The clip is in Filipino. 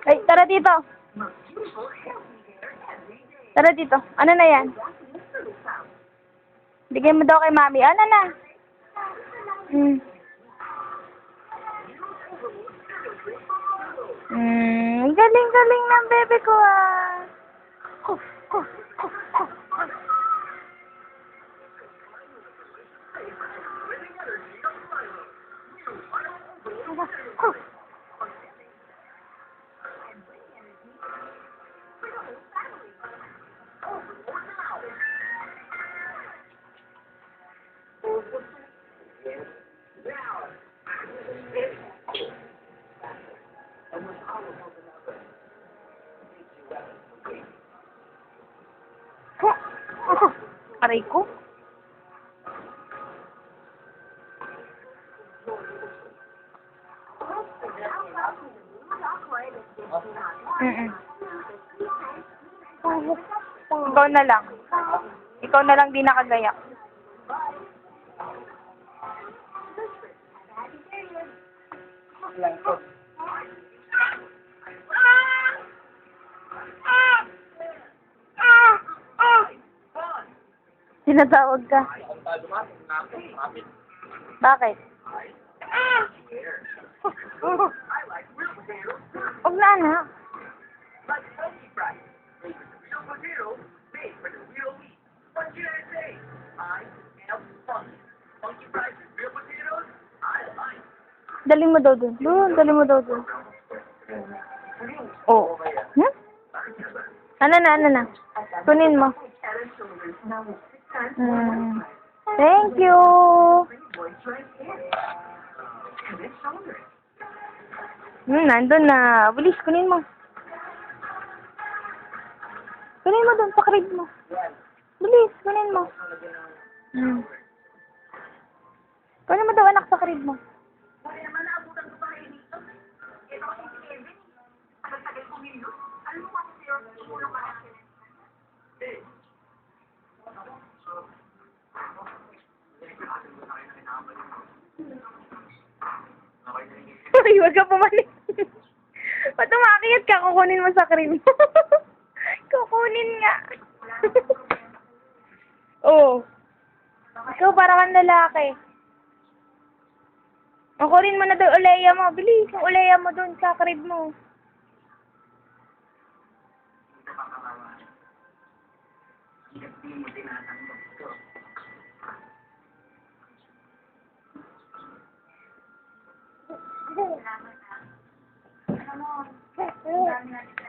Ay, tara dito. Tara dito. Ano na yan? Bigay mo daw kay mami. Ano na? Galing-galing ng bebe ko ah. Aray ko. Ikaw na lang. Ikaw na lang di nakagayak. Tinatawag ka. Bakit? Huwag na, anak. Dali mo daw dun. Dali mo daw dun. Oh. Hmm? Ano na? Kunin mo. Thank you. Nandun na. Bilis, kunin mo. Kunin mo dun, sa crib mo. Bilis, kunin mo. Kunin mo daw, anak, sa crib mo. Uy, wag ka pumalit. Ba't umakiyat ka? Kukunin mo sa cream. Kukunin nga. Oo. Ikaw para kang lalaki. Kukunin mo na daw uleya mo. Bilis, yung uleya mo dun sa crib mo. Salamat. Ano mo?